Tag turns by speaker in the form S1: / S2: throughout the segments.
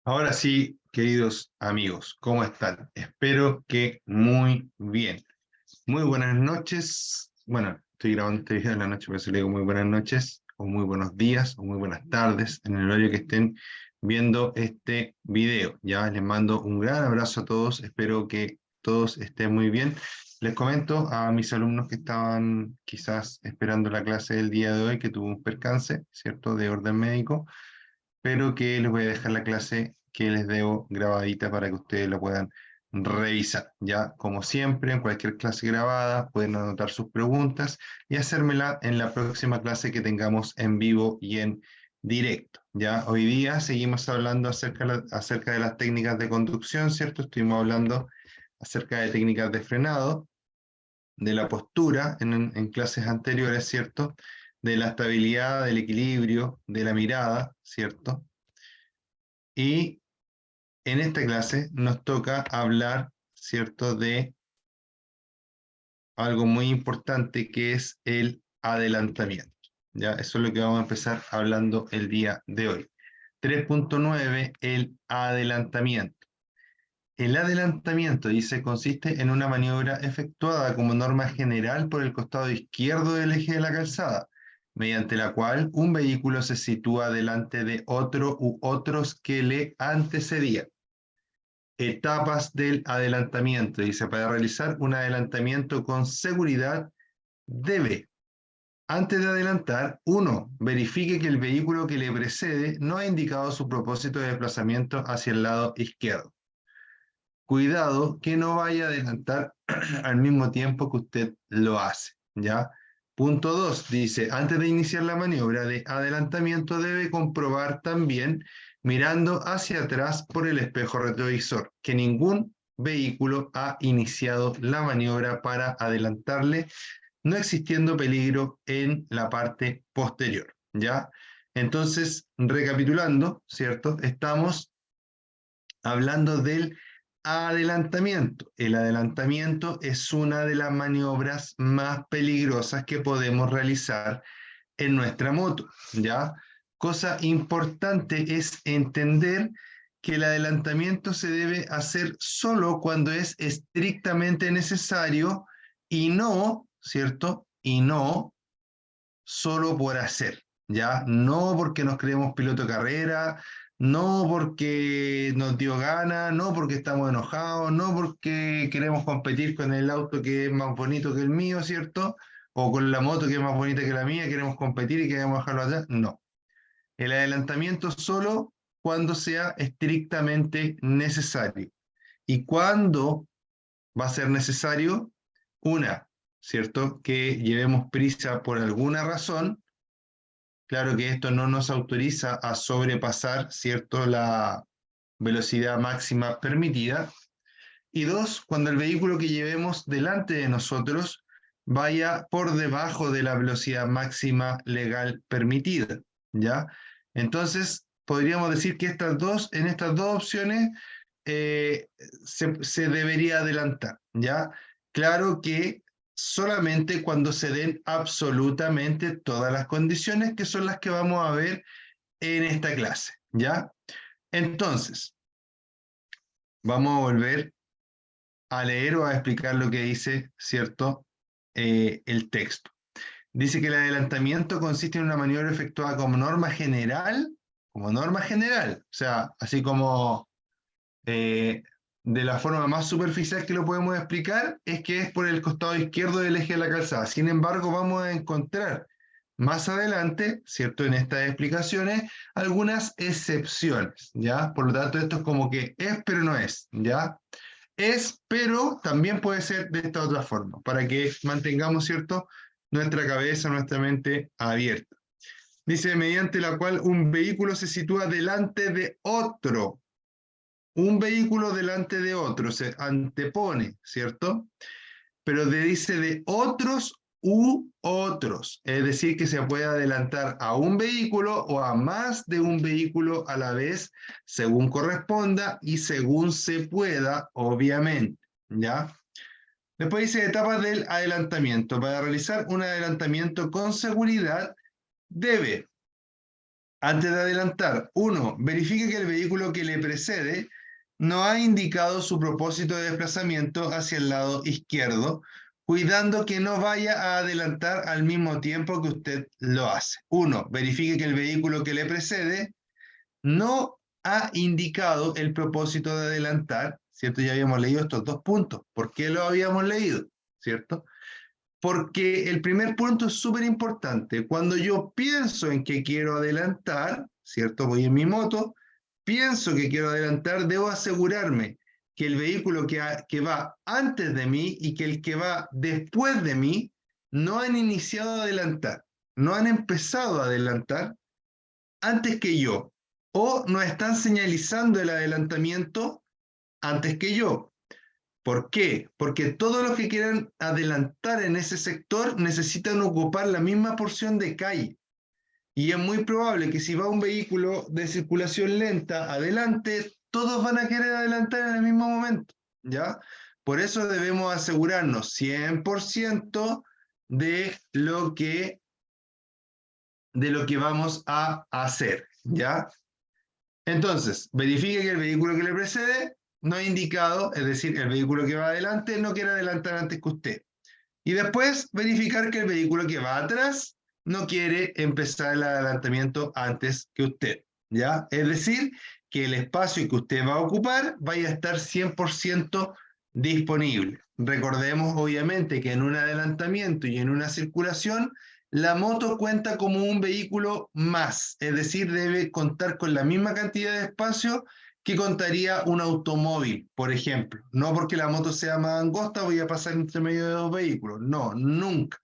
S1: Ahora sí, queridos amigos, ¿cómo están? Espero que muy bien. Muy buenas noches. Bueno, estoy grabando este video en la noche, por eso le digo muy buenas noches, o muy buenos días, o muy buenas tardes, en el horario que estén viendo este video. Ya les mando un gran abrazo a todos, espero que todos estén muy bien. Les comento a mis alumnos que estaban quizás esperando la clase del día de hoy, que tuvo un percance, ¿cierto?, de orden médico, pero que les voy a dejar la clase que les debo grabadita para que ustedes la puedan revisar. Ya, como siempre, en cualquier clase grabada pueden anotar sus preguntas y hacérmela en la próxima clase que tengamos en vivo y en directo. Ya, hoy día seguimos hablando acerca de las técnicas de conducción, ¿cierto? Estuvimos hablando acerca de técnicas de frenado, de la postura en clases anteriores, ¿cierto? De la estabilidad, del equilibrio, de la mirada, ¿cierto? Y en esta clase nos toca hablar, ¿cierto?, de algo muy importante que es el adelantamiento. ¿Ya? Eso es lo que vamos a empezar hablando el día de hoy. 3.9, el adelantamiento. El adelantamiento, dice, consiste en una maniobra efectuada como norma general por el costado izquierdo del eje de la calzada, mediante la cual un vehículo se sitúa delante de otro u otros que le antecedían. Etapas del adelantamiento. Dice, para realizar un adelantamiento con seguridad, debe, antes de adelantar, 1. Verifique que el vehículo que le precede no ha indicado su propósito de desplazamiento hacia el lado izquierdo. Cuidado que no vaya a adelantar al mismo tiempo que usted lo hace, ¿ya? Punto 2, dice, antes de iniciar la maniobra de adelantamiento debe comprobar también, mirando hacia atrás por el espejo retrovisor, que ningún vehículo ha iniciado la maniobra para adelantarle, no existiendo peligro en la parte posterior, ¿ya? Entonces, recapitulando, ¿cierto? Estamos hablando del adelantamiento. El adelantamiento es una de las maniobras más peligrosas que podemos realizar en nuestra moto, ¿ya? Cosa importante es entender que el adelantamiento se debe hacer solo cuando es estrictamente necesario y no, ¿cierto? Y no solo por hacer, ¿ya? No porque nos creemos piloto de carrera, no porque nos dio gana, no porque estamos enojados, no porque queremos competir con el auto que es más bonito que el mío, ¿cierto? O con la moto que es más bonita que la mía, queremos competir y queremos dejarlo allá. No. El adelantamiento solo cuando sea estrictamente necesario. ¿Y cuándo va a ser necesario? Una, ¿cierto? Que llevemos prisa por alguna razón. Claro que esto no nos autoriza a sobrepasar, ¿cierto?, la velocidad máxima permitida. Y dos, cuando el vehículo que llevemos delante de nosotros vaya por debajo de la velocidad máxima legal permitida, ¿ya? Entonces, podríamos decir que en estas dos opciones se debería adelantar, ¿ya? Claro que solamente cuando se den absolutamente todas las condiciones que son las que vamos a ver en esta clase, ¿ya? Entonces, vamos a volver a leer o a explicar lo que dice, ¿cierto? El texto. Dice que el adelantamiento consiste en una maniobra efectuada como norma general, o sea, así como de la forma más superficial que lo podemos explicar, es que es por el costado izquierdo del eje de la calzada. Sin embargo, vamos a encontrar más adelante, ¿cierto?, en estas explicaciones, algunas excepciones, ¿ya? Por lo tanto, esto es como que es, pero no es, ¿ya? Es, pero también puede ser de esta otra forma, para que mantengamos, ¿cierto?, nuestra cabeza, nuestra mente abierta. Dice, mediante la cual un vehículo se sitúa delante de otro. Un vehículo delante de otro se antepone, ¿cierto? Pero dice de otros u otros, es decir, que se puede adelantar a un vehículo o a más de un vehículo a la vez, según corresponda y según se pueda, obviamente, ¿ya? Después dice etapas del adelantamiento. Para realizar un adelantamiento con seguridad, debe Antes de adelantar, 1. Verifique que el vehículo que le precede no ha indicado su propósito de desplazamiento hacia el lado izquierdo, cuidando que no vaya a adelantar al mismo tiempo que usted lo hace. 1. Verifique que el vehículo que le precede no ha indicado el propósito de adelantar, ¿cierto? Ya habíamos leído estos 2 puntos. ¿Por qué lo habíamos leído? ¿Cierto? Porque el primer punto es súper importante. Cuando yo pienso en que quiero adelantar, ¿cierto? Voy en mi moto, pienso que quiero adelantar, debo asegurarme que el vehículo que va antes de mí y que el que va después de mí no han iniciado a adelantar, no han empezado a adelantar antes que yo, o no están señalizando el adelantamiento antes que yo. ¿Por qué? Porque todos los que quieran adelantar en ese sector necesitan ocupar la misma porción de calle. Y es muy probable que si va un vehículo de circulación lenta adelante, todos van a querer adelantar en el mismo momento, ¿ya? Por eso debemos asegurarnos 100% de lo que vamos a hacer, ¿ya? Entonces, verifique que el vehículo que le precede no ha indicado, es decir, el vehículo que va adelante no quiere adelantar antes que usted. Y después verificar que el vehículo que va atrás no quiere empezar el adelantamiento antes que usted, ¿ya? Es decir, que el espacio que usted va a ocupar vaya a estar 100% disponible. Recordemos, obviamente, que en un adelantamiento y en una circulación, la moto cuenta como un vehículo más, es decir, debe contar con la misma cantidad de espacio que contaría un automóvil, por ejemplo. No porque la moto sea más angosta voy a pasar entre medio de 2 vehículos. No, nunca.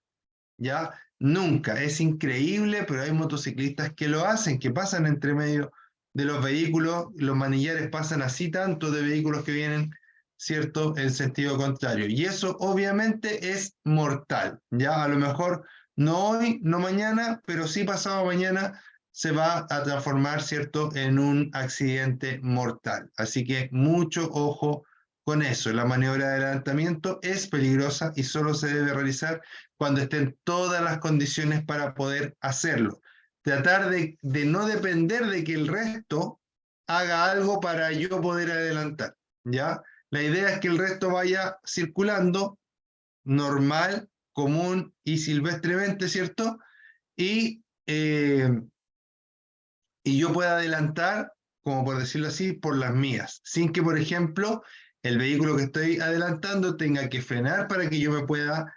S1: ¿Ya? Nunca. Es increíble, pero hay motociclistas que lo hacen, que pasan entre medio de los vehículos. Los manillares pasan así tanto de vehículos que vienen, ¿cierto?, en sentido contrario. Y eso obviamente es mortal. ¿Ya? A lo mejor no hoy, no mañana, pero sí pasado mañana se va a transformar, ¿cierto?, en un accidente mortal. Así que mucho ojo con eso. La maniobra de adelantamiento es peligrosa y solo se debe realizar cuando estén todas las condiciones para poder hacerlo. Tratar de no depender de que el resto haga algo para yo poder adelantar, ¿ya? La idea es que el resto vaya circulando normal, común y silvestremente, ¿cierto? Y yo pueda adelantar, como por decirlo así, por las mías, sin que, por ejemplo, el vehículo que estoy adelantando tenga que frenar para que yo me pueda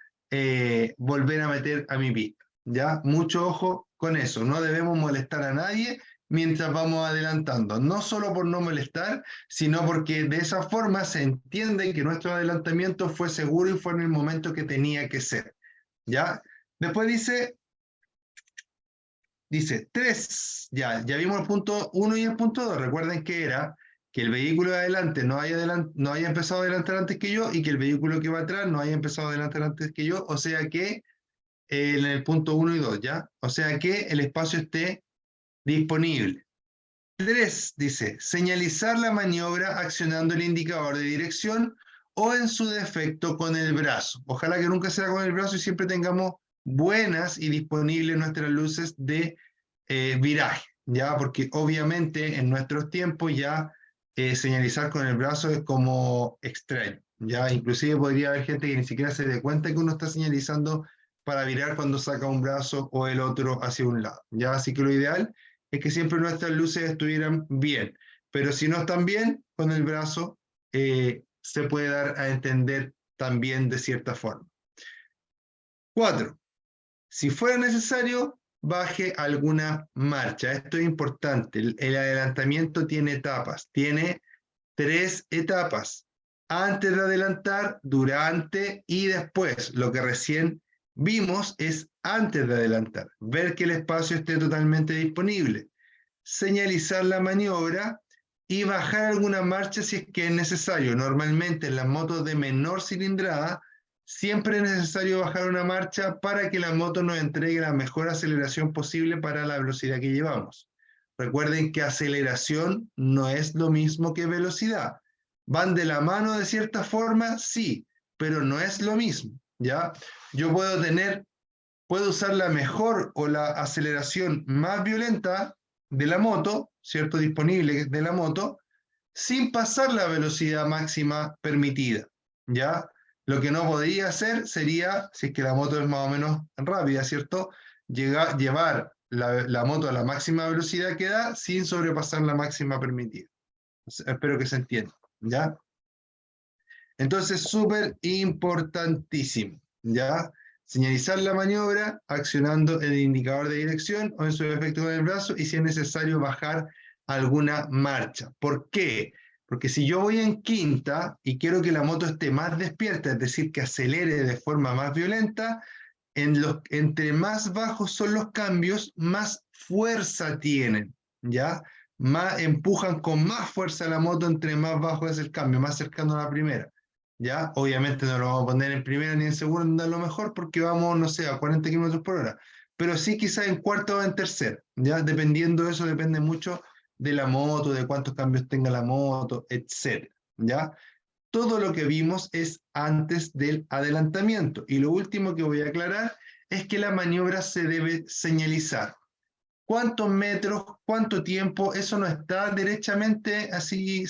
S1: volver a meter a mi pista. ¿Ya? Mucho ojo con eso, no debemos molestar a nadie mientras vamos adelantando, no solo por no molestar, sino porque de esa forma se entiende que nuestro adelantamiento fue seguro y fue en el momento que tenía que ser. ¿Ya? Después dice 3, ya vimos el punto 1 y el punto 2. Recuerden que era que el vehículo de adelante no haya empezado a adelantar antes que yo y que el vehículo que va atrás no haya empezado a adelantar antes que yo, o sea que en el punto 1 y 2, ¿ya? O sea que el espacio esté disponible. 3, dice, señalizar la maniobra accionando el indicador de dirección o en su defecto con el brazo. Ojalá que nunca sea con el brazo y siempre tengamos buenas y disponibles nuestras luces de viraje, ¿ya? Porque obviamente en nuestros tiempos ya señalizar con el brazo es como extraño, ¿ya? Inclusive podría haber gente que ni siquiera se dé cuenta que uno está señalizando para virar cuando saca un brazo o el otro hacia un lado, ¿ya? Así que lo ideal es que siempre nuestras luces estuvieran bien, pero si no están bien, con el brazo se puede dar a entender también de cierta forma. 4. Si fuera necesario, baje alguna marcha. Esto es importante. El adelantamiento tiene etapas. Tiene 3 etapas. Antes de adelantar, durante y después. Lo que recién vimos es antes de adelantar. Ver que el espacio esté totalmente disponible. Señalizar la maniobra y bajar alguna marcha si es que es necesario. Normalmente en las motos de menor cilindrada siempre es necesario bajar una marcha para que la moto nos entregue la mejor aceleración posible para la velocidad que llevamos. Recuerden que aceleración no es lo mismo que velocidad. ¿Van de la mano de cierta forma? Sí, pero no es lo mismo, ¿ya? Yo puedo usar la mejor o la aceleración más violenta de la moto, ¿cierto? Disponible de la moto, sin pasar la velocidad máxima permitida, ¿ya? Lo que no podría hacer sería, si es que la moto es más o menos rápida, ¿cierto? Llevar la moto a la máxima velocidad que da sin sobrepasar la máxima permitida. Espero que se entienda, ¿ya? Entonces, súper importantísimo, ¿ya? Señalizar la maniobra accionando el indicador de dirección o en su efecto con el brazo y si es necesario bajar alguna marcha. ¿Por qué? Porque si yo voy en quinta y quiero que la moto esté más despierta, es decir, que acelere de forma más violenta, entre más bajos son los cambios, más fuerza tienen, ¿ya? Empujan con más fuerza la moto entre más bajo es el cambio, más cercano a la primera. ¿Ya? Obviamente no lo vamos a poner en primera ni en segunda en lo mejor porque vamos, no sé, a 40 kilómetros por hora, pero sí quizás en cuarta o en tercera, ¿ya? Dependiendo de eso, depende mucho de la moto, de cuántos cambios tenga la moto, etc. ¿Ya? Todo lo que vimos es antes del adelantamiento. Y lo último que voy a aclarar es que la maniobra se debe señalizar. ¿Cuántos metros, cuánto tiempo? Eso no está derechamente así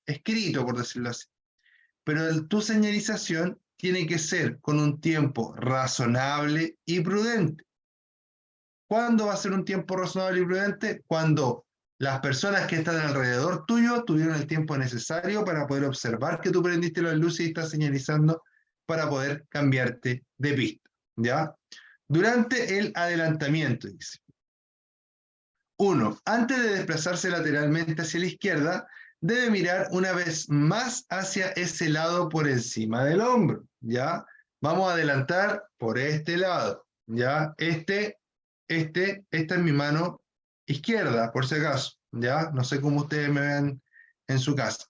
S1: escrito, por decirlo así. Pero tu señalización tiene que ser con un tiempo razonable y prudente. ¿Cuándo va a ser un tiempo razonable y prudente? Cuando las personas que están alrededor tuyo tuvieron el tiempo necesario para poder observar que tú prendiste las luces y estás señalizando para poder cambiarte de pista, ¿ya? Durante el adelantamiento, dice. 1. Antes de desplazarse lateralmente hacia la izquierda, debe mirar una vez más hacia ese lado por encima del hombro, ¿ya? Vamos a adelantar por este lado, ¿ya? Esta es mi mano izquierda, por si acaso, ¿ya? No sé cómo ustedes me ven en su casa.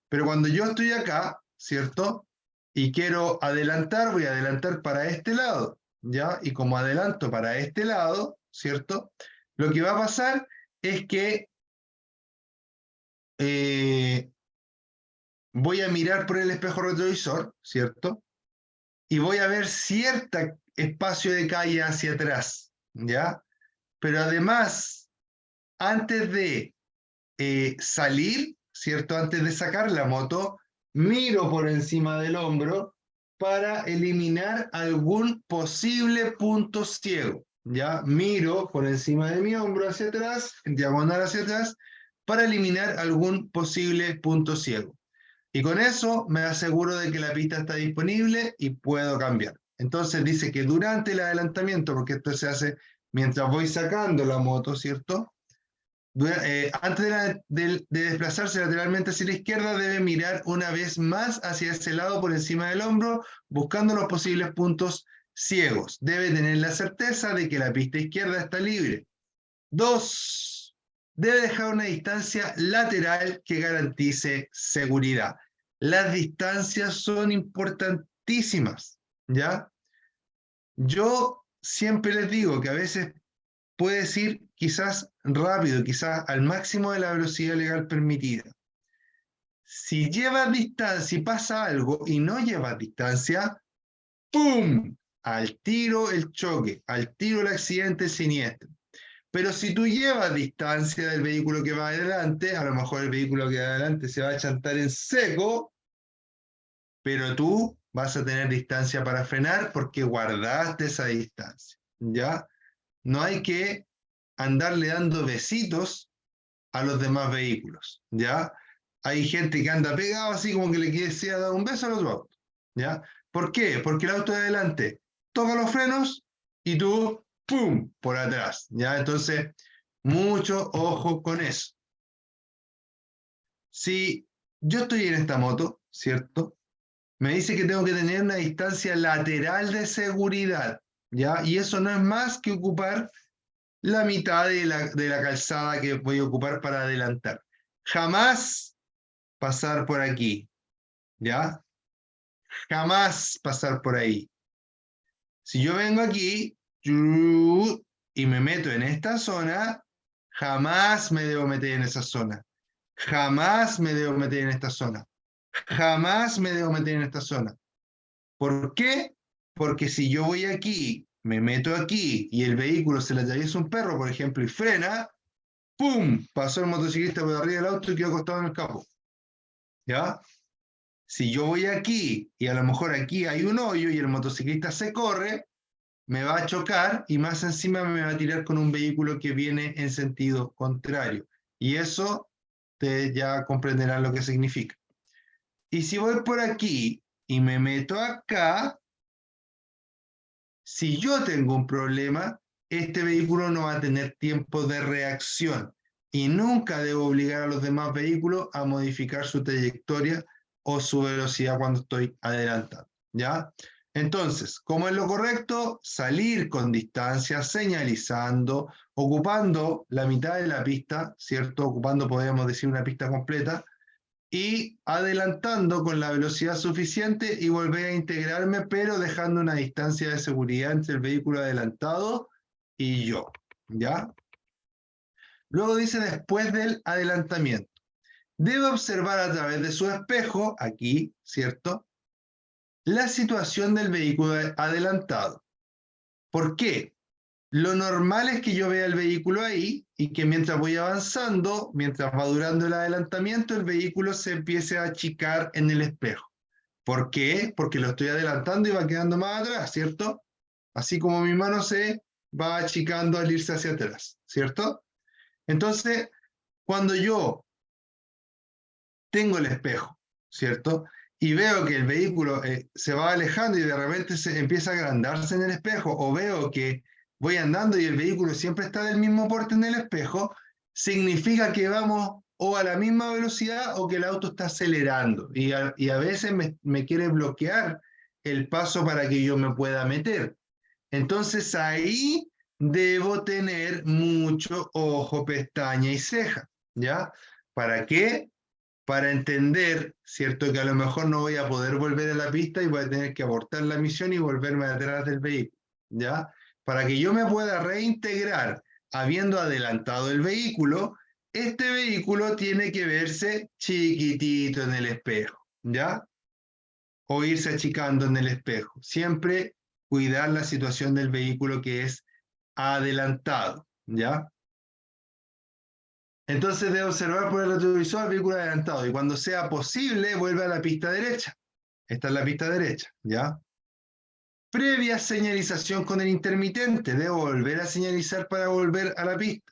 S1: Pero cuando yo estoy acá, ¿cierto? Y quiero adelantar, voy a adelantar para este lado, ¿ya? Y como adelanto para este lado, ¿cierto? Lo que va a pasar es que voy a mirar por el espejo retrovisor, ¿cierto? Y voy a ver cierto espacio de calle hacia atrás, ¿ya? Pero además, antes de salir, ¿cierto? Antes de sacar la moto, miro por encima del hombro para eliminar algún posible punto ciego. Ya miro por encima de mi hombro hacia atrás, en diagonal hacia atrás, para eliminar algún posible punto ciego. Y con eso me aseguro de que la pista está disponible y puedo cambiar. Entonces dice que durante el adelantamiento, porque esto se hace mientras voy sacando la moto, ¿cierto? Antes de desplazarse lateralmente hacia la izquierda, debe mirar una vez más hacia ese lado por encima del hombro, buscando los posibles puntos ciegos. Debe tener la certeza de que la pista izquierda está libre. 2. Debe dejar una distancia lateral que garantice seguridad. Las distancias son importantísimas, ¿ya? Yo siempre les digo que a veces puedes ir quizás rápido, quizás al máximo de la velocidad legal permitida. Si llevas distancia, si pasa algo y no llevas distancia, ¡pum! Al tiro el choque, al tiro el accidente siniestro. Pero si tú llevas distancia del vehículo que va adelante, a lo mejor el vehículo que va adelante se va a chantar en seco, pero tú vas a tener distancia para frenar porque guardaste esa distancia, ¿ya? No hay que andarle dando besitos a los demás vehículos, ¿ya? Hay gente que anda pegado así como que le quisiera dar un beso al otro auto, ¿ya? ¿Por qué? Porque el auto de adelante toca los frenos y tú, ¡pum!, por atrás, ¿ya? Entonces, mucho ojo con eso. Si yo estoy en esta moto, ¿cierto? Me dice que tengo que tener una distancia lateral de seguridad, ¿ya? Y eso no es más que ocupar la mitad de la calzada que voy a ocupar para adelantar. Jamás pasar por aquí, ¿ya? Jamás pasar por ahí. Si yo vengo aquí y me meto en esta zona, jamás me debo meter en esa zona. Jamás me debo meter en esta zona. Jamás me debo meter en esta zona. ¿Por qué? Porque si yo voy aquí, me meto aquí y el vehículo se le atraviesa un perro, por ejemplo, y frena, ¡Pum! Pasó el motociclista por arriba del auto y quedó acostado en el capó. ¿Ya? Si yo voy aquí y a lo mejor aquí hay un hoyo y el motociclista se corre, me va a chocar y más encima me va a tirar con un vehículo que viene en sentido contrario. Y eso ustedes ya comprenderán lo que significa. Y si voy por aquí y me meto acá, si yo tengo un problema, este vehículo no va a tener tiempo de reacción y nunca debo obligar a los demás vehículos a modificar su trayectoria o su velocidad cuando estoy adelantando, ¿ya? Entonces, ¿cómo es lo correcto? Salir con distancia, señalizando, ocupando la mitad de la pista, ¿cierto? Ocupando, podríamos decir, una pista completa, y adelantando con la velocidad suficiente y volver a integrarme, pero dejando una distancia de seguridad entre el vehículo adelantado y yo, ¿ya? Luego dice después del adelantamiento. Debe observar a través de su espejo, aquí, ¿cierto?, la situación del vehículo adelantado. ¿Por qué? Lo normal es que yo vea el vehículo ahí y que mientras voy avanzando, mientras va durando el adelantamiento, el vehículo se empiece a achicar en el espejo. ¿Por qué? Porque lo estoy adelantando y va quedando más atrás, ¿cierto? Así como mi mano se va achicando al irse hacia atrás, ¿cierto? Entonces, cuando yo tengo el espejo, ¿cierto? Y veo que el vehículo se va alejando y de repente se empieza a agrandarse en el espejo, o veo que voy andando y el vehículo siempre está del mismo porte en el espejo, significa que vamos o a la misma velocidad o que el auto está acelerando. Y a veces me quiere bloquear el paso para que yo me pueda meter. Entonces ahí debo tener mucho ojo, pestaña y ceja, ¿ya? ¿Para qué? Para entender, ¿cierto? Que a lo mejor no voy a poder volver a la pista y voy a tener que abortar la misión y volverme atrás del vehículo, ¿ya? Para que yo me pueda reintegrar habiendo adelantado el vehículo, este vehículo tiene que verse chiquitito en el espejo, ¿ya? O irse achicando en el espejo. Siempre cuidar la situación del vehículo que es adelantado, ¿ya? Entonces debe observar por el retrovisor el vehículo adelantado y cuando sea posible vuelve a la pista derecha. Esta es la pista derecha, ¿ya? Previa señalización con el intermitente, debo volver a señalizar para volver a la pista.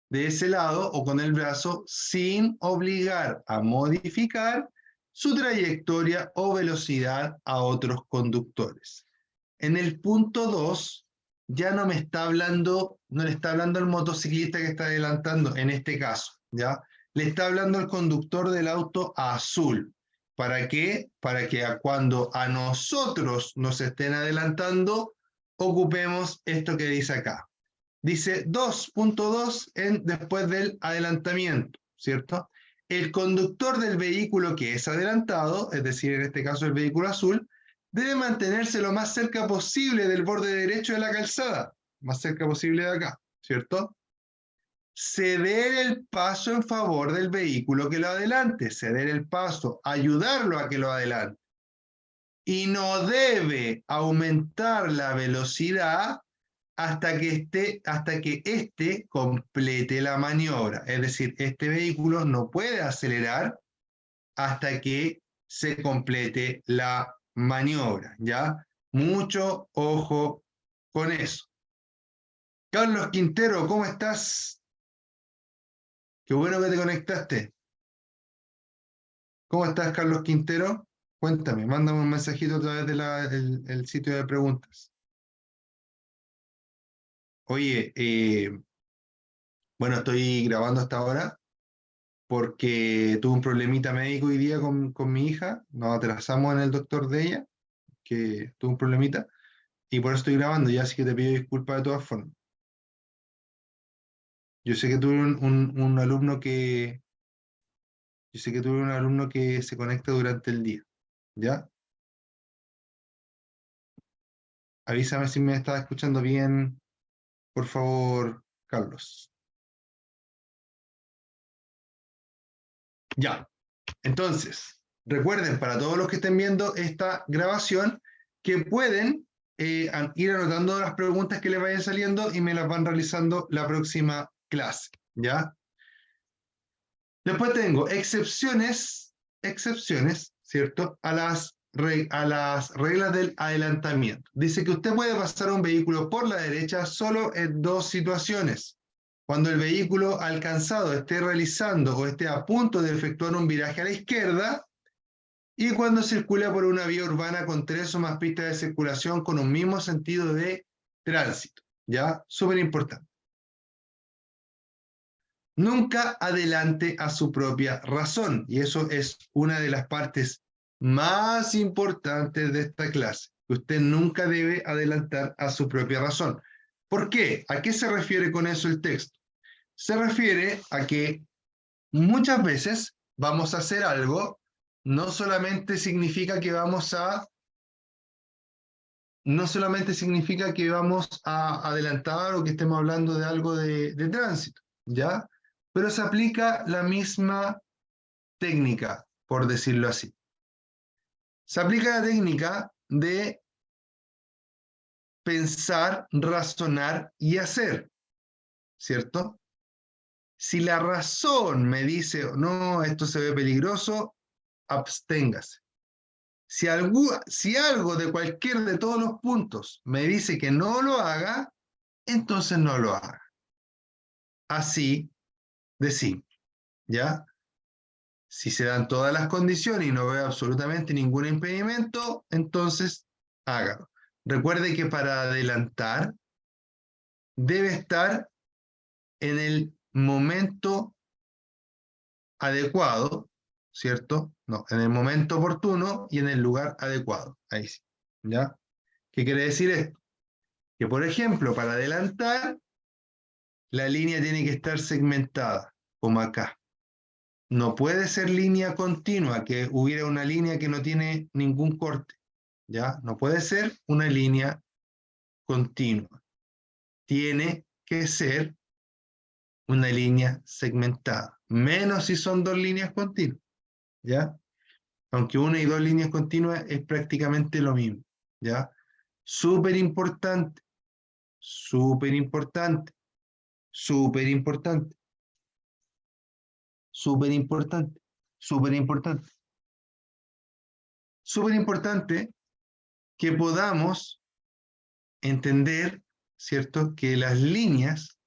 S1: De ese lado o con el brazo sin obligar a modificar su trayectoria o velocidad a otros conductores. En el punto 2 ya no me está hablando, no le está hablando el motociclista que está adelantando en este caso, ¿ya? Le está hablando el conductor del auto azul. ¿Para qué? Para que cuando a nosotros nos estén adelantando, ocupemos esto que dice acá. Dice 2.2 después del adelantamiento, ¿cierto? El conductor del vehículo que es adelantado, es decir, en este caso el vehículo azul, debe mantenerse lo más cerca posible del borde derecho de la calzada, más cerca posible de acá, ¿cierto? Ceder el paso en favor del vehículo que lo adelante, ceder el paso, ayudarlo a que lo adelante. Y no debe aumentar la velocidad hasta que éste complete la maniobra. Es decir, este vehículo no puede acelerar hasta que se complete la maniobra, ¿ya? Mucho ojo con eso. Carlos Quintero, ¿cómo estás? Qué bueno que te conectaste. ¿Cómo estás, Carlos Quintero? Cuéntame, mándame un mensajito a través del sitio de preguntas. Oye, bueno, estoy grabando hasta ahora porque tuve un problemita médico hoy día con mi hija. Nos atrasamos en el doctor de ella, que tuvo un problemita, y por eso estoy grabando, ya así que te pido disculpas de todas formas. Yo sé que tuve un alumno que, yo sé que tuve un alumno que se conecta durante el día, ¿ya? Avísame si me estás escuchando bien, por favor, Carlos. Ya, entonces, recuerden para todos los que estén viendo esta grabación que pueden ir anotando las preguntas que les vayan saliendo y me las van realizando la próxima clase, ¿ya? Después tengo excepciones, ¿cierto? A las reglas del adelantamiento. Dice que usted puede pasar un vehículo por la derecha solo en dos situaciones. Cuando el vehículo alcanzado esté realizando o esté a punto de efectuar un viraje a la izquierda y cuando circula por una vía urbana con 3 o más pistas de circulación con un mismo sentido de tránsito. ¿Ya? Súper importante. Nunca adelante a su propia razón. Y eso es una de las partes más importantes de esta clase. Usted nunca debe adelantar a su propia razón. ¿Por qué? ¿A qué se refiere con eso el texto? Se refiere a que muchas veces vamos a hacer algo, no solamente significa que vamos a adelantar o que estemos hablando de algo de tránsito, ¿ya? Pero se aplica la misma técnica, por decirlo así. Se aplica la técnica de pensar, razonar y hacer, ¿cierto? Si la razón me dice, no, esto se ve peligroso, absténgase. Si algo de cualquier de todos los puntos me dice que no lo haga, entonces no lo haga. Así de simple, ¿ya? Si se dan todas las condiciones y no veo absolutamente ningún impedimento, entonces hágalo. Recuerde que para adelantar debe estar en el momento adecuado, ¿cierto? No, en el momento oportuno y en el lugar adecuado. Ahí sí, ¿ya? ¿Qué quiere decir esto? Que, por ejemplo, para adelantar, la línea tiene que estar segmentada, como acá. No puede ser línea continua, que hubiera una línea que no tiene ningún corte, ¿ya? No puede ser una línea continua. Tiene que ser una línea segmentada, menos si son dos líneas continuas, ¿ya? Aunque una y dos líneas continuas es prácticamente lo mismo, ¿ya? Súper importante, súper importante, súper importante, súper importante, súper importante. Súper importante que podamos entender, ¿cierto?, que las líneas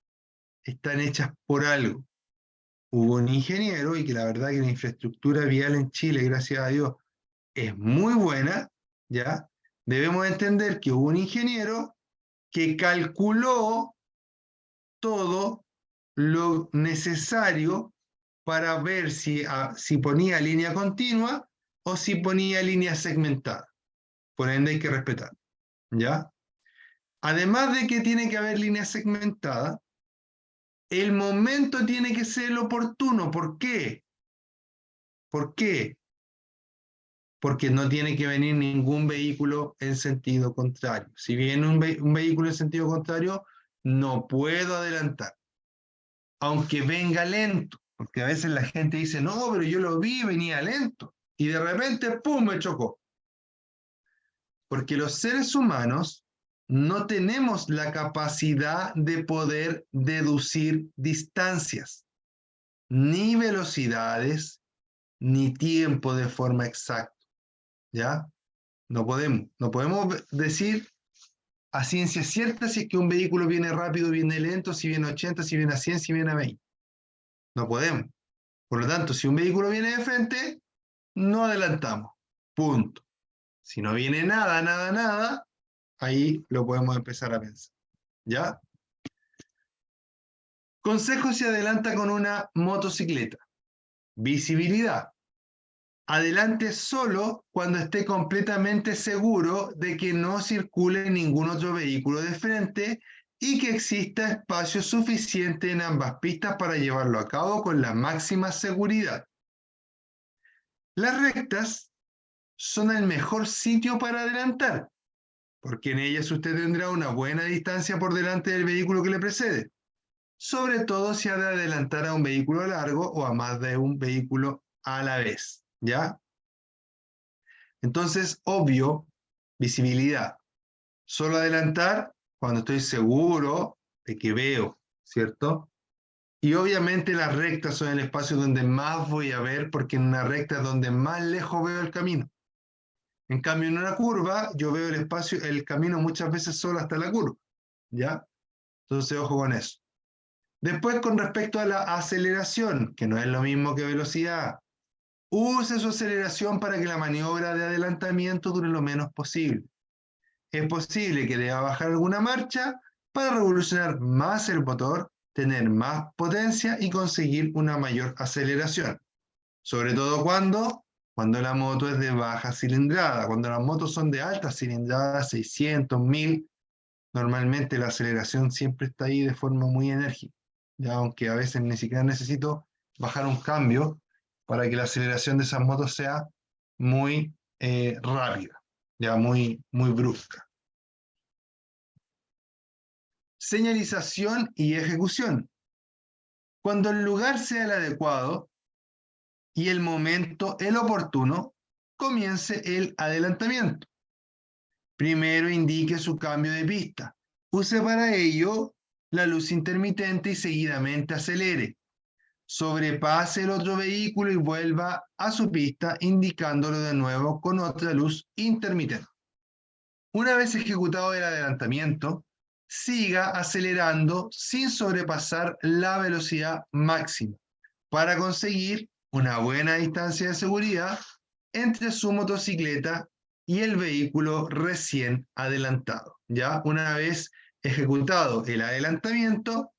S1: están hechas por algo. Hubo un ingeniero y que la verdad que la infraestructura vial en Chile, gracias a Dios, es muy buena, ¿ya? Debemos entender que hubo un ingeniero que calculó todo lo necesario para ver si ponía línea continua o si ponía línea segmentada. Por ende hay que respetar, ¿ya? Además de que tiene que haber línea segmentada, el momento tiene que ser el oportuno. ¿Por qué? ¿Por qué? Porque no tiene que venir ningún vehículo en sentido contrario. Si viene un vehículo en sentido contrario, no puedo adelantar, aunque venga lento, porque a veces la gente dice, no, pero yo lo vi, venía lento, y de repente, ¡pum!, me chocó. Porque los seres humanos no tenemos la capacidad de poder deducir distancias, ni velocidades, ni tiempo de forma exacta, ¿ya? No podemos decir a ciencia cierta si es que un vehículo viene rápido, viene lento, si viene a 80, si viene a 100, si viene a 20. No podemos. Por lo tanto, si un vehículo viene de frente, no adelantamos. Punto. Si no viene nada, ahí lo podemos empezar a pensar. ¿Ya? Consejo si adelanta con una motocicleta. Visibilidad. Adelante solo cuando esté completamente seguro de que no circule ningún otro vehículo de frente y que exista espacio suficiente en ambas pistas para llevarlo a cabo con la máxima seguridad. Las rectas son el mejor sitio para adelantar, porque en ellas usted tendrá una buena distancia por delante del vehículo que le precede, sobre todo si ha de adelantar a un vehículo largo o a más de un vehículo a la vez, ¿ya? Entonces, obvio, visibilidad. Solo adelantar cuando estoy seguro de que veo, ¿cierto? Y obviamente las rectas son el espacio donde más voy a ver, porque en una recta es donde más lejos veo el camino. En cambio, en una curva, yo veo el espacio, el camino muchas veces solo hasta la curva, ¿ya? Entonces, ojo con eso. Después, con respecto a la aceleración, que no es lo mismo que velocidad, use su aceleración para que la maniobra de adelantamiento dure lo menos posible. Es posible que deba bajar alguna marcha para revolucionar más el motor, tener más potencia y conseguir una mayor aceleración. Sobre todo cuando la moto es de baja cilindrada. Cuando las motos son de alta cilindrada, 600, 1000, normalmente la aceleración siempre está ahí de forma muy enérgica. Ya, aunque a veces ni siquiera necesito bajar un cambio para que la aceleración de esas motos sea muy rápida, ya muy brusca. Señalización y ejecución. Cuando el lugar sea el adecuado y el momento el oportuno, comience el adelantamiento. Primero indique su cambio de pista. Use para ello la luz intermitente y seguidamente acelere. Sobrepase el otro vehículo y vuelva a su pista indicándolo de nuevo con otra luz intermitente. Una vez ejecutado el adelantamiento, siga acelerando sin sobrepasar la velocidad máxima para conseguir una buena distancia de seguridad entre su motocicleta y el vehículo recién adelantado. Ya una vez ejecutado el adelantamiento,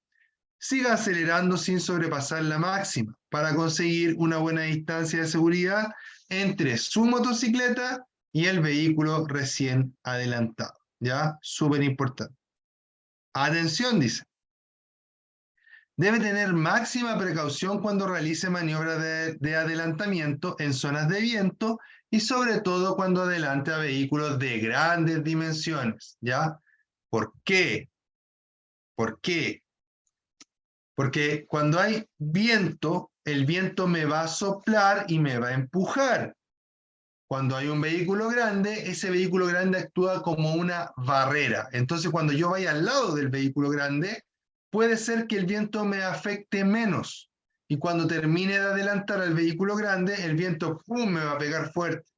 S1: siga acelerando sin sobrepasar la máxima para conseguir una buena distancia de seguridad entre su motocicleta y el vehículo recién adelantado. ¿Ya? Súper importante. Atención, dice. Debe tener máxima precaución cuando realice maniobras de adelantamiento en zonas de viento y sobre todo cuando adelante a vehículos de grandes dimensiones. ¿Ya? ¿Por qué? ¿Por qué? Porque cuando hay viento, el viento me va a soplar y me va a empujar. Cuando hay un vehículo grande, ese vehículo grande actúa como una barrera. Entonces, cuando yo vaya al lado del vehículo grande, puede ser que el viento me afecte menos. Y cuando termine de adelantar al vehículo grande, el viento ¡pum!, me va a pegar fuerte.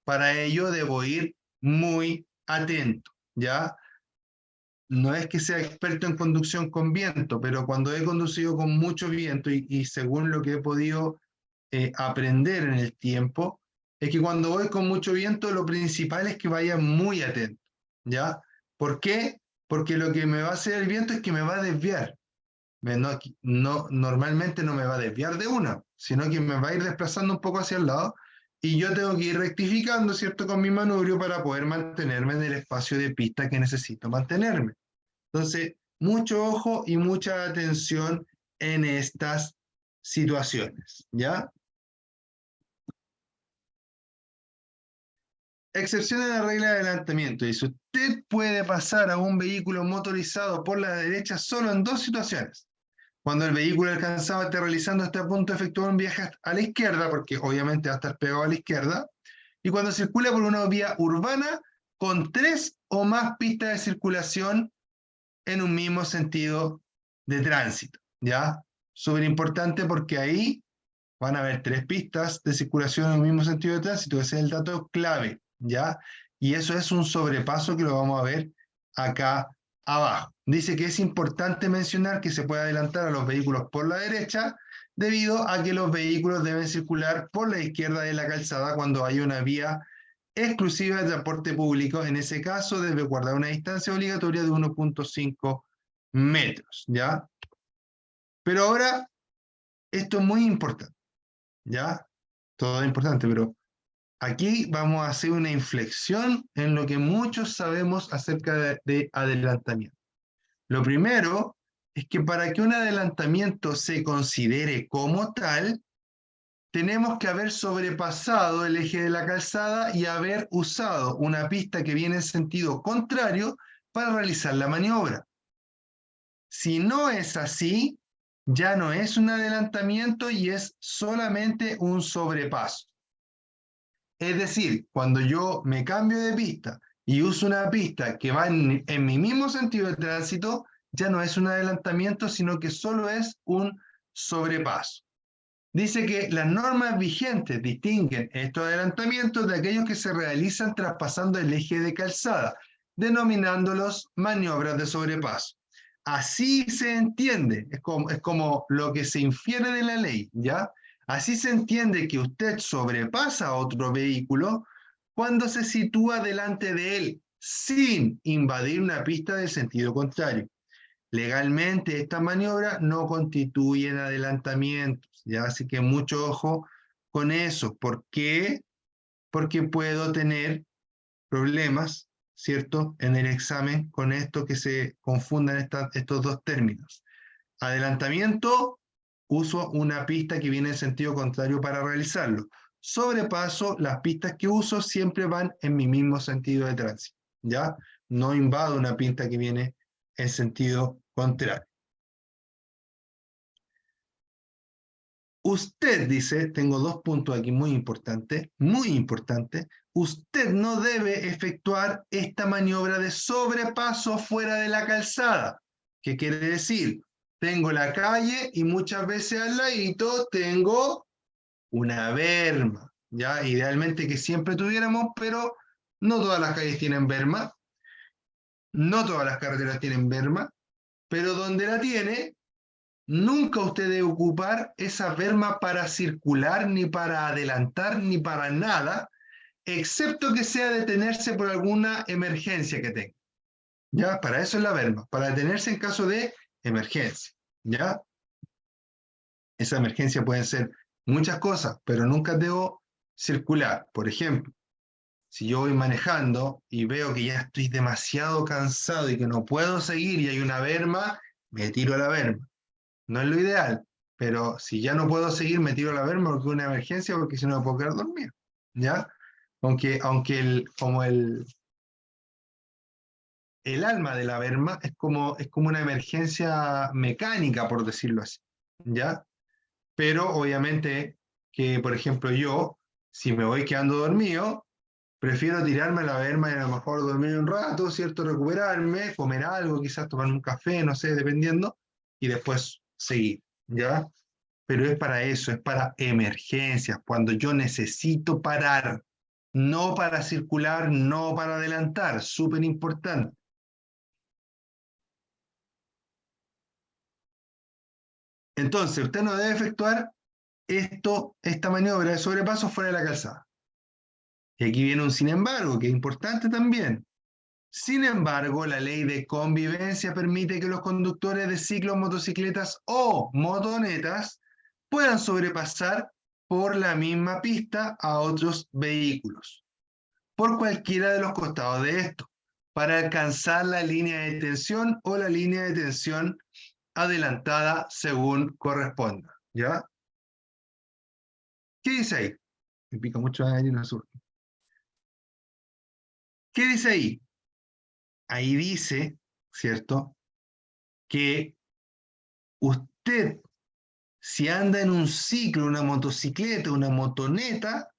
S1: Para ello debo ir muy atento, ¿ya? No es que sea experto en conducción con viento, pero cuando he conducido con mucho viento y según lo que he podido aprender en el tiempo, es que cuando voy con mucho viento, lo principal es que vaya muy atento, ¿ya? ¿Por qué? Porque lo que me va a hacer el viento es que me va a desviar. Normalmente no me va a desviar de una, sino que me va a ir desplazando un poco hacia el lado y yo tengo que ir rectificando, ¿cierto?, con mi manubrio para poder mantenerme en el espacio de pista que necesito mantenerme. Entonces, mucho ojo y mucha atención en estas situaciones, ¿ya? Excepción a la regla de adelantamiento. Dice, usted puede pasar a un vehículo motorizado por la derecha solo en dos situaciones. Cuando el vehículo alcanzado esté realizando este punto, efectuar un viaje a la izquierda, porque obviamente va a estar pegado a la izquierda, y cuando circula por una vía urbana con 3 o más pistas de circulación en un mismo sentido de tránsito, ¿ya? Súper importante porque ahí van a haber 3 pistas de circulación en un mismo sentido de tránsito, ese es el dato clave, ¿ya? Y eso es un sobrepaso que lo vamos a ver acá abajo. Dice que es importante mencionar que se puede adelantar a los vehículos por la derecha debido a que los vehículos deben circular por la izquierda de la calzada cuando hay una vía exclusiva de transporte público. En ese caso debe guardar una distancia obligatoria de 1.5 metros, ¿ya? Pero ahora, esto es muy importante, ¿ya? Todo es importante, pero aquí vamos a hacer una inflexión en lo que muchos sabemos acerca de adelantamiento. Lo primero es que para que un adelantamiento se considere como tal, tenemos que haber sobrepasado el eje de la calzada y haber usado una pista que viene en sentido contrario para realizar la maniobra. Si no es así, ya no es un adelantamiento y es solamente un sobrepaso. Es decir, cuando yo me cambio de pista y uso una pista que va en mi mismo sentido de tránsito, ya no es un adelantamiento, sino que solo es un sobrepaso. Dice que las normas vigentes distinguen estos adelantamientos de aquellos que se realizan traspasando el eje de calzada, denominándolos maniobras de sobrepaso. Así se entiende, es como lo que se infiere de la ley, ¿ya? Así se entiende que usted sobrepasa a otro vehículo cuando se sitúa delante de él sin invadir una pista del sentido contrario. Legalmente estas maniobras no constituyen adelantamientos, ¿ya? Así que mucho ojo con eso. ¿Por qué? Porque puedo tener problemas, ¿cierto? En el examen con esto que se confundan estos dos términos. Adelantamiento, uso una pista que viene en sentido contrario para realizarlo. Sobrepaso, las pistas que uso siempre van en mi mismo sentido de tránsito, ¿ya? No invado una pista que viene en sentido contrario. Usted dice, tengo dos puntos aquí muy importantes, usted no debe efectuar esta maniobra de sobrepaso fuera de la calzada. ¿Qué quiere decir? Tengo la calle y muchas veces al ladito tengo una berma, ¿ya? Idealmente que siempre tuviéramos, pero no todas las calles tienen berma, no todas las carreteras tienen berma, pero donde la tiene, nunca usted debe ocupar esa berma para circular, ni para adelantar, ni para nada, excepto que sea detenerse por alguna emergencia que tenga. ¿Ya? Para eso es la berma, para detenerse en caso de emergencia. ¿Ya? Esa emergencia pueden ser muchas cosas, pero nunca debo circular. Por ejemplo, si yo voy manejando y veo que ya estoy demasiado cansado y que no puedo seguir y hay una berma, me tiro a la berma. No es lo ideal, pero si ya no puedo seguir, me tiro a la berma porque es una emergencia, porque si no me puedo quedar dormido, ¿ya? Aunque el alma de la berma es como una emergencia mecánica, por decirlo así, ¿ya? Pero obviamente que, por ejemplo, yo, si me voy quedando dormido, prefiero tirarme a la berma y a lo mejor dormir un rato, ¿cierto? Recuperarme, comer algo, quizás tomar un café, no sé, dependiendo, y después seguir, ¿ya? Pero es para eso, es para emergencias, cuando yo necesito parar, no para circular, no para adelantar, súper importante. Entonces, usted no debe efectuar esta maniobra de sobrepaso fuera de la calzada. Y aquí viene un sin embargo, que es importante también. Sin embargo, la ley de convivencia permite que los conductores de ciclos, motocicletas o motonetas puedan sobrepasar por la misma pista a otros vehículos, por cualquiera de los costados de esto, para alcanzar la línea de tensión o la línea de tensión adelantada según corresponda. ¿Ya? ¿Qué dice ahí? Me pica mucho la harina azul. ¿Qué dice ahí? Ahí dice, ¿cierto? Que usted, si anda en un ciclo, una motocicleta, una motoneta,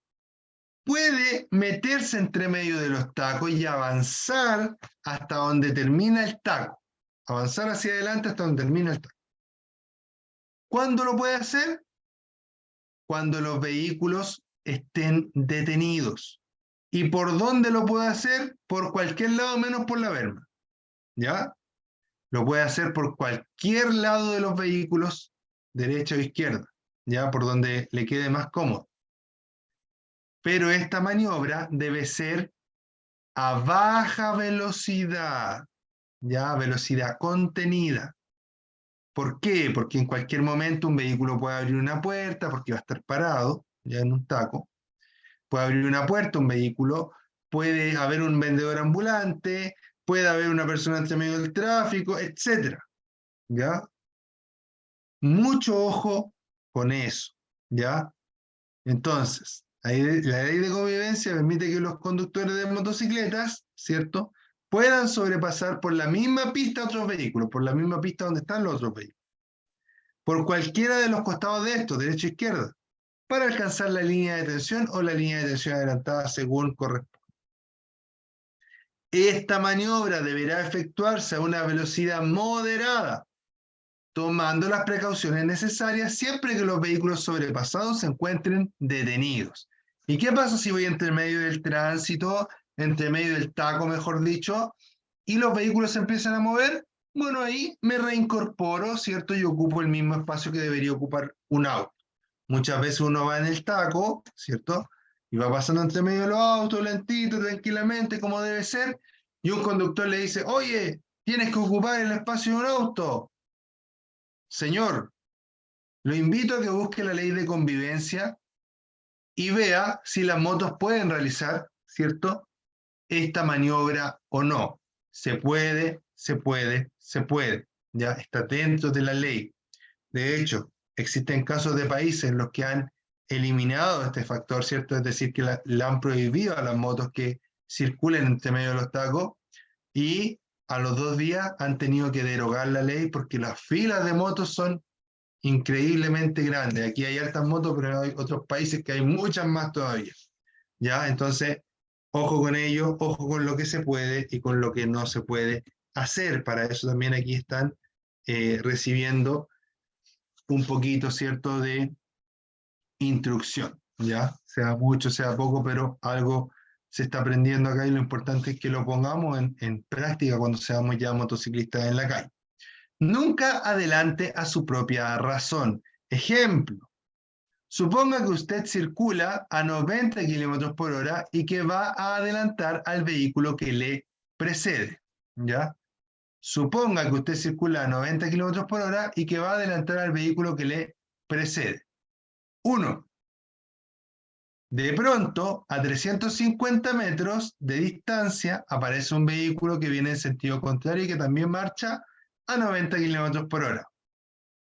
S1: puede meterse entre medio de los tacos y avanzar hasta donde termina el taco. Avanzar hacia adelante hasta donde termina el taco. ¿Cuándo lo puede hacer? Cuando los vehículos estén detenidos. ¿Y por dónde lo puede hacer? Por cualquier lado menos por la berma. ¿Ya? Lo puede hacer por cualquier lado de los vehículos, derecha o izquierda, ya por donde le quede más cómodo. Pero esta maniobra debe ser a baja velocidad, ya velocidad contenida. ¿Por qué? Porque en cualquier momento un vehículo puede abrir una puerta porque va a estar parado, ya en un taco. Puede abrir una puerta un vehículo, puede haber un vendedor ambulante, puede haber una persona entre medio del tráfico, etc. ¿Ya? Mucho ojo con eso, ¿ya? Entonces, la ley de convivencia permite que los conductores de motocicletas, ¿cierto?, puedan sobrepasar por la misma pista a otros vehículos, por la misma pista donde están los otros vehículos, por cualquiera de los costados de estos, derecha e izquierda, para alcanzar la línea de tensión o la línea de tensión adelantada según corresponde. Esta maniobra deberá efectuarse a una velocidad moderada, tomando las precauciones necesarias siempre que los vehículos sobrepasados se encuentren detenidos. ¿Y qué pasa si voy entre medio del tránsito, entre medio del taco, mejor dicho, y los vehículos se empiezan a mover? Bueno, ahí me reincorporo, ¿cierto? Y ocupo el mismo espacio que debería ocupar un auto. Muchas veces uno va en el taco, ¿cierto? Y va pasando entre medio de los autos, lentito, tranquilamente, como debe ser, y un conductor le dice, oye, tienes que ocupar el espacio de un auto. Señor, lo invito a que busque la ley de convivencia y vea si las motos pueden realizar, ¿cierto?, esta maniobra o no. Se puede, se puede, se puede. Ya está dentro de la ley. De hecho, existen casos de países en los que han eliminado este factor, ¿cierto? Es decir, que la han prohibido a las motos que circulen entre medio de los tacos y a los 2 días han tenido que derogar la ley porque las filas de motos son increíblemente grandes. Aquí hay altas motos, pero hay otros países que hay muchas más todavía. ¿Ya? Entonces, ojo con ello, ojo con lo que se puede y con lo que no se puede hacer. Para eso también aquí están recibiendo un poquito, ¿cierto?, de instrucción, ¿ya? Sea mucho, sea poco, pero algo se está aprendiendo acá y lo importante es que lo pongamos en práctica cuando seamos ya motociclistas en la calle. Nunca adelante a su propia razón. Ejemplo, suponga que usted circula a 90 kilómetros por hora y que va a adelantar al vehículo que le precede, ¿ya? Suponga que usted circula a 90 kilómetros por hora y que va a adelantar al vehículo que le precede. 1. De pronto, a 350 metros de distancia, aparece un vehículo que viene en sentido contrario y que también marcha a 90 kilómetros por hora.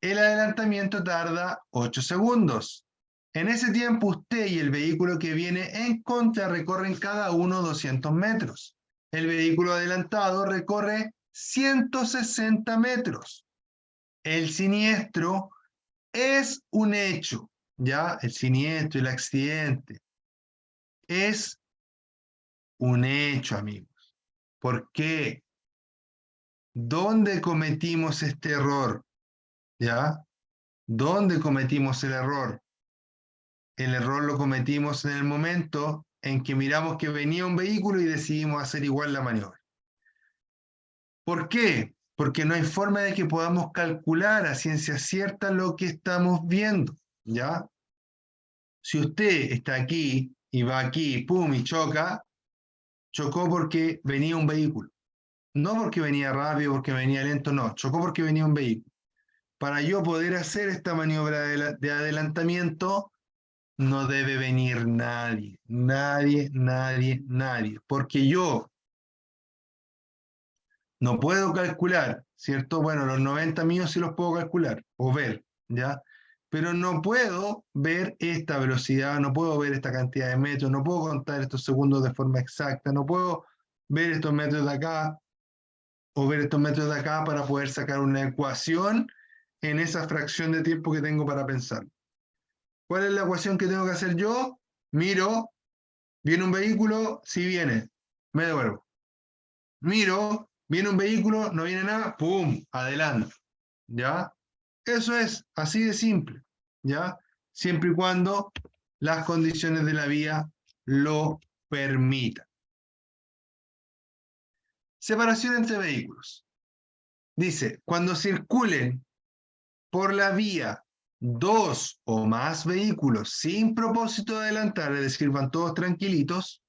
S1: El adelantamiento tarda 8 segundos. En ese tiempo, usted y el vehículo que viene en contra recorren cada uno 200 metros. El vehículo adelantado recorre 160 metros. El siniestro es un hecho, ¿ya? El siniestro, el accidente, es un hecho, amigos. ¿Por qué? ¿Dónde cometimos este error? ¿Ya? ¿Dónde cometimos el error? El error lo cometimos en el momento en que miramos que venía un vehículo y decidimos hacer igual la maniobra. ¿Por qué? Porque no hay forma de que podamos calcular a ciencia cierta lo que estamos viendo, ¿ya? Si usted está aquí y va aquí, pum, y choca, chocó porque venía un vehículo. No porque venía rápido, porque venía lento, no, chocó porque venía un vehículo. Para yo poder hacer esta maniobra de adelantamiento, no debe venir nadie, nadie, nadie, nadie, porque yo no puedo calcular, ¿cierto? Bueno, los 90 míos sí los puedo calcular o ver, ¿ya? Pero no puedo ver esta velocidad, no puedo ver esta cantidad de metros, no puedo contar estos segundos de forma exacta, no puedo ver estos metros de acá o ver estos metros de acá para poder sacar una ecuación en esa fracción de tiempo que tengo para pensar. ¿Cuál es la ecuación que tengo que hacer yo? Miro, viene un vehículo, si viene, me devuelvo. Miro, viene un vehículo, no viene nada, ¡pum! Adelante. ¿Ya? Eso es así de simple. ¿Ya? Siempre y cuando las condiciones de la vía lo permitan. Separación entre vehículos. Dice, cuando circulen por la vía 2 o más vehículos sin propósito de adelantar, es decir, van todos tranquilitos,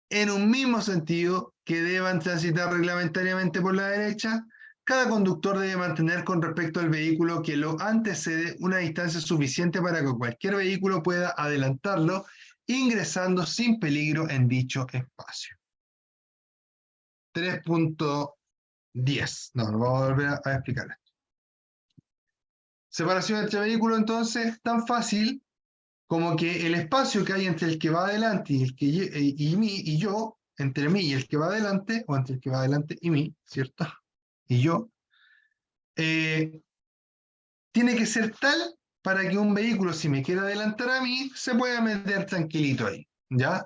S1: en un mismo sentido que deban transitar reglamentariamente por la derecha, cada conductor debe mantener con respecto al vehículo que lo antecede una distancia suficiente para que cualquier vehículo pueda adelantarlo, ingresando sin peligro en dicho espacio. 3.10. No vamos a volver a explicar esto. Separación entre vehículos, entonces, tan fácil como que el espacio que hay entre el que va adelante y, y yo, entre mí y el que va adelante, o entre el que va adelante y mí, ¿cierto? Y yo, tiene que ser tal para que un vehículo, si me quiere adelantar a mí, se pueda meter tranquilito ahí, ¿ya?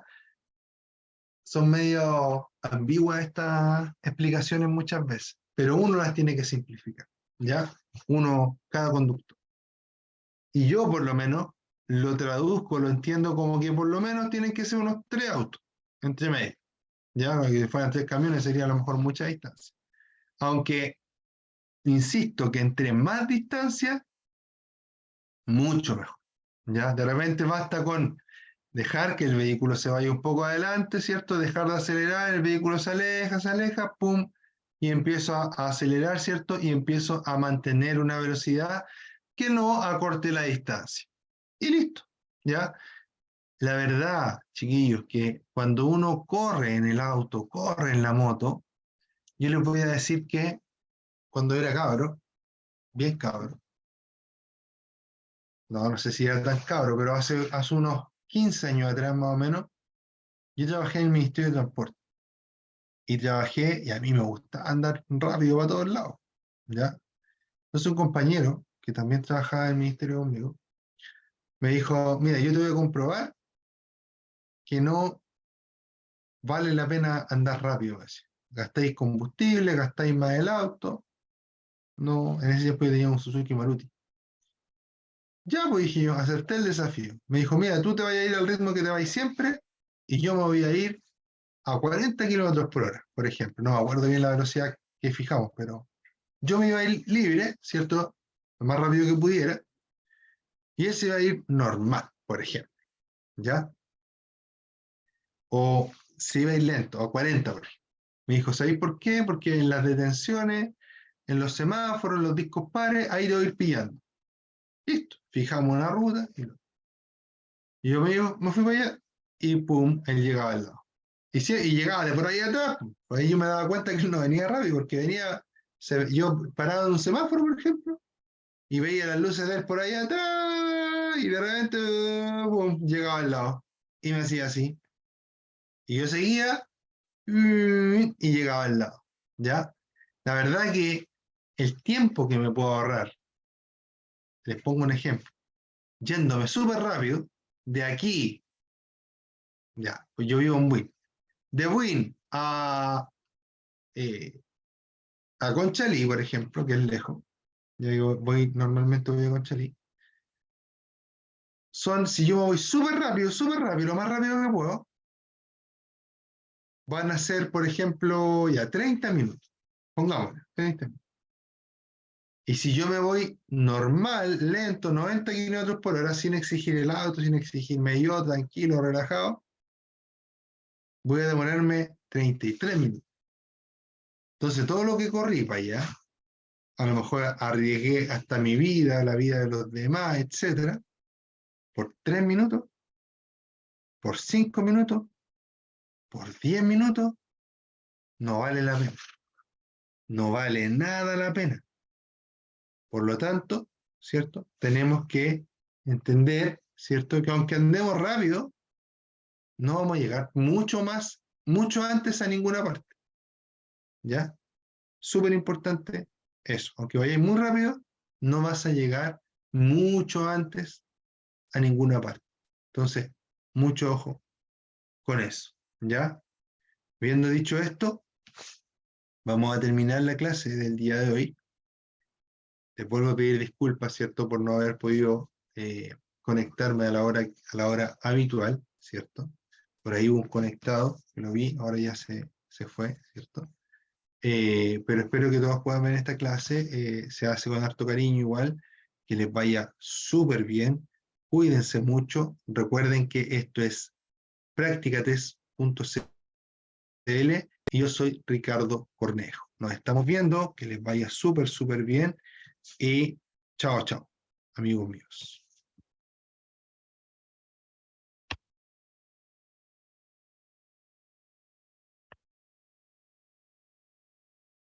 S1: son medio ambiguas estas explicaciones muchas veces, pero uno las tiene que simplificar, ¿ya? Uno, cada conductor. Y yo por lo menos lo traduzco, lo entiendo como que por lo menos tienen que ser unos 3 autos entre medio, ¿ya? Porque si fueran 3 camiones sería a lo mejor mucha distancia. Aunque, insisto, que entre más distancia, mucho mejor, ¿ya? De repente basta con dejar que el vehículo se vaya un poco adelante, ¿cierto? Dejar de acelerar, el vehículo se aleja, pum, y empiezo a acelerar, ¿cierto? Y empiezo a mantener una velocidad que no acorte la distancia. Y listo, ¿ya? La verdad, chiquillos, que cuando uno corre en el auto, corre en la moto, yo les voy a decir que cuando era cabro, bien cabro, no sé si era tan cabro, pero hace unos 15 años atrás más o menos, yo trabajé en el Ministerio de Transporte. Y trabajé, y a mí me gusta andar rápido para todos lados, ¿ya? Entonces un compañero, que también trabajaba en el ministerio conmigo, me dijo, mira, yo te voy a comprobar que no vale la pena andar rápido, así. Gastáis combustible, gastáis más el auto, no, en ese tiempo yo tenía un Suzuki Maruti. Ya, pues dije yo, acepté el desafío. Me dijo, mira, tú te vas a ir al ritmo que te vais siempre, y yo me voy a ir a 40 kilómetros por hora, por ejemplo. No me acuerdo bien la velocidad que fijamos, pero yo me iba a ir libre, ¿cierto? Lo más rápido que pudiera, y él se iba a ir normal, por ejemplo, ¿ya? O se iba a ir lento, a 40, por ejemplo. Me dijo, ¿sabéis por qué? Porque en las detenciones, en los semáforos, en los discos pares, ahí te voy a ir pillando. Listo, fijamos una ruta, y yo me fui para allá, y pum, él llegaba al lado. Y llegaba de por ahí atrás, pues ahí yo me daba cuenta que él no venía rápido, porque venía, yo parado en un semáforo, por ejemplo, y veía las luces de él por ahí atrás y de repente boom, llegaba al lado y me hacía así. Y yo seguía y llegaba al lado. ¿Ya? La verdad que el tiempo que me puedo ahorrar, les pongo un ejemplo, yéndome súper rápido, de aquí, ya, pues yo vivo en Buin, de Buin eh, a Conchalí, por ejemplo, que es lejos, yo digo, normalmente voy a Conchalí, son, si yo voy súper rápido, lo más rápido que puedo, van a ser, por ejemplo, ya 30 minutos. Pongámosle, 30 minutos. Y si yo me voy normal, lento, 90 kilómetros por hora, sin exigir el auto, sin exigirme yo, tranquilo, relajado, voy a demorarme 33 minutos. Entonces, todo lo que corrí para allá, a lo mejor arriesgué hasta mi vida, la vida de los demás, etcétera, por 3 minutos, por 5 minutos, por 10 minutos, no vale la pena. No vale nada la pena. Por lo tanto, ¿cierto? Tenemos que entender, ¿cierto? Que aunque andemos rápido, no vamos a llegar mucho antes a ninguna parte, ¿ya? Súper importante eso. Aunque vayáis muy rápido, no vas a llegar mucho antes a ninguna parte. Entonces, mucho ojo con eso, ¿ya? Habiendo dicho esto, vamos a terminar la clase del día de hoy. Les vuelvo a pedir disculpas, ¿cierto? Por no haber podido conectarme a la hora habitual, ¿cierto? Por ahí hubo un conectado, que lo vi, ahora ya se fue, ¿cierto? Pero espero que todos puedan ver esta clase, se hace con harto cariño igual, que les vaya súper bien, cuídense mucho, recuerden que esto es practicatest.cl y yo soy Ricardo Cornejo. Nos estamos viendo, que les vaya súper bien y chao, amigos míos.